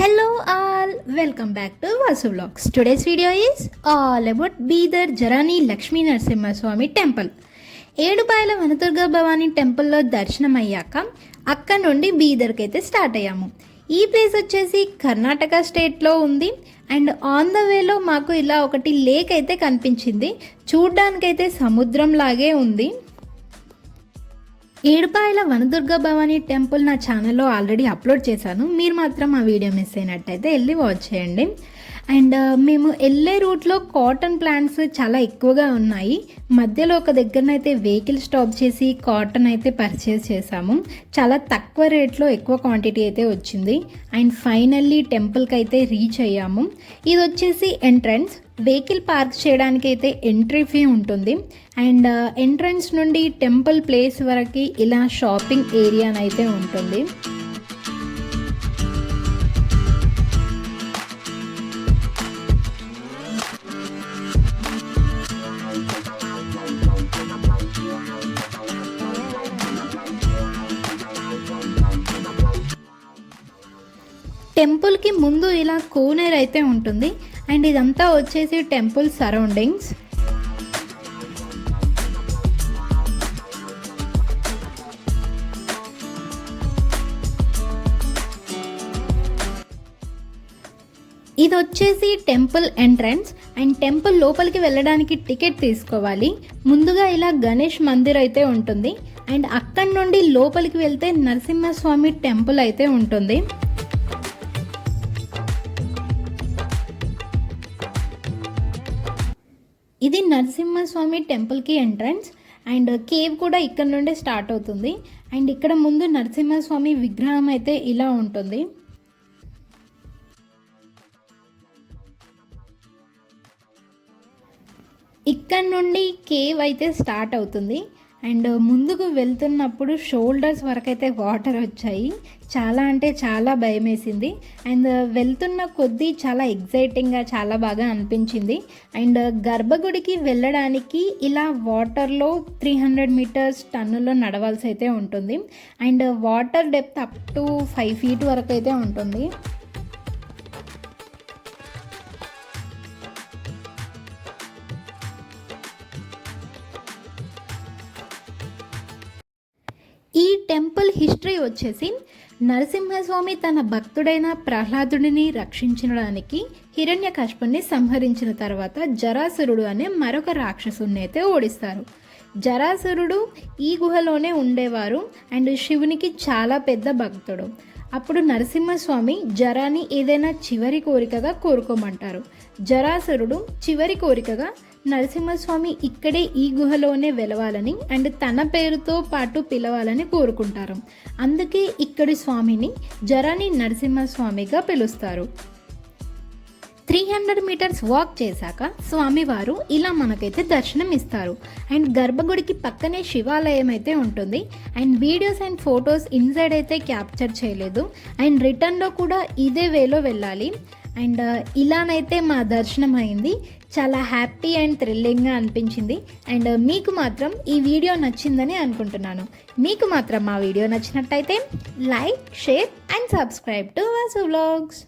Hello all, welcome back to Vasu Vlogs. Today's video is all about Bidar Jarani Lakshmi Narasimha Swami Temple. Edupayala Vanadurga Bhavani టెంపుల్లో దర్శనం అయ్యాక అక్కడ నుండి బీదర్కి అయితే స్టార్ట్ అయ్యాము. ఈ ప్లేస్ వచ్చేసి కర్ణాటక స్టేట్లో ఉంది. అండ్ ఆన్ ద వేలో మాకు ఇలా ఒకటి లేక్ అయితే కనిపించింది. చూడ్డానికైతే సముద్రం లాగే ఉంది. ఏడుపాయల వనదుర్గ భవానీ టెంపుల్ నా ఛానల్లో ఆల్రెడీ అప్లోడ్ చేశాను. మీరు మాత్రం ఆ వీడియో మిస్ అయినట్టయితే వెళ్ళి వాచ్ చేయండి. అండ్ మేము వెళ్ళే రూట్లో కాటన్ ప్లాంట్స్ చాలా ఎక్కువగా ఉన్నాయి. మధ్యలో ఒక దగ్గరనైతే వెహికల్ స్టాప్ చేసి కాటన్ అయితే పర్చేస్ చేసాము. చాలా తక్కువ రేట్లో ఎక్కువ క్వాంటిటీ అయితే వచ్చింది. అండ్ ఫైనల్లీ టెంపుల్కి అయితే రీచ్ అయ్యాము. ఇది వచ్చేసి ఎంట్రన్స్. వెహికల్ పార్క్ చేయడానికి అయితే ఎంట్రీ ఫీ ఉంటుంది. అండ్ ఎంట్రన్స్ నుండి టెంపుల్ ప్లేస్ వరకు ఇలా షాపింగ్ ఏరియానైతే ఉంటుంది. టెంపుల్కి ముందు ఇలా కోనేర్ అయితే ఉంటుంది. అండ్ ఇదంతా వచ్చేసి టెంపుల్ సరౌండింగ్స్. ఇది వచ్చేసి టెంపుల్ ఎంట్రన్స్. అండ్ టెంపుల్ లోపలికి వెళ్ళడానికి టికెట్ తీసుకోవాలి. ముందుగా ఇలా గణేష్ మందిర్ అయితే ఉంటుంది. అండ్ అక్కడి నుండి లోపలికి వెళ్తే నరసింహస్వామి టెంపుల్ అయితే ఉంటుంది. ఇది నరసింహస్వామి టెంపుల్కి ఎంట్రన్స్. అండ్ కేవ్ కూడా ఇక్కడ నుండే స్టార్ట్ అవుతుంది. అండ్ ఇక్కడ ముందు నరసింహస్వామి విగ్రహం అయితే ఇలా ఉంటుంది. ఇక్కడ నుండి కేవ్ అయితే స్టార్ట్ అవుతుంది. అండ్ ముందుకు వెళ్తున్నప్పుడు షోల్డర్స్ వరకు అయితే వాటర్ వచ్చాయి. చాలా అంటే చాలా భయం వేసింది. అండ్ వెళ్తున్న కొద్దీ చాలా ఎగ్జైటింగ్గా చాలా బాగా అనిపించింది. అండ్ గర్భగుడికి వెళ్ళడానికి ఇలా వాటర్లో 300 మీటర్స్ టన్నులో నడవాల్సి అయితే ఉంటుంది. And water depth up to 5 feet వరకు అయితే ఉంటుంది. ఈ టెంపుల్ హిస్టరీ వచ్చేసి నరసింహస్వామి తన భక్తుడైన ప్రహ్లాదుడిని రక్షించడానికి హిరణ్యకశిపుని సంహరించిన తర్వాత జరాసురుడు అనే మరొక రాక్షసుని అయితే ఓడిస్తారు. జరాసురుడు ఈ గుహలోనే ఉండేవారు. అండ్ శివునికి చాలా పెద్ద భక్తుడు. అప్పుడు నరసింహస్వామి జరాని ఏదైనా చివరి కోరికగా కోరుకోమంటారు. జరాసురుడు చివరి కోరికగా నరసింహస్వామి ఇక్కడే ఈ గుహలోనే వెలవాలని అండ్ తన పేరుతో పాటు పిలవాలని కోరుకుంటారు. అందుకే ఇక్కడి స్వామిని జరాని నరసింహస్వామిగా పిలుస్తారు. 300 మీటర్స్ వాక్ చేశాక స్వామివారు ఇలా మనకైతే దర్శనం ఇస్తారు. అండ్ గర్భగుడికి పక్కనే శివాలయం అయితే ఉంటుంది. And videos and photos inside అయితే క్యాప్చర్ చేయలేదు. అండ్ రిటర్న్లో కూడా ఇదే వేలో వెళ్ళాలి. అండ్ ఇలానైతే మా దర్శనం అయింది. చాలా హ్యాపీ అండ్ థ్రిల్లింగ్గా అనిపించింది. అండ్ మీకు మాత్రం ఈ వీడియో నచ్చిందని అనుకుంటున్నాను. మీకు మాత్రం మా వీడియో నచ్చినట్టయితే like, share and subscribe to Vasu vlogs.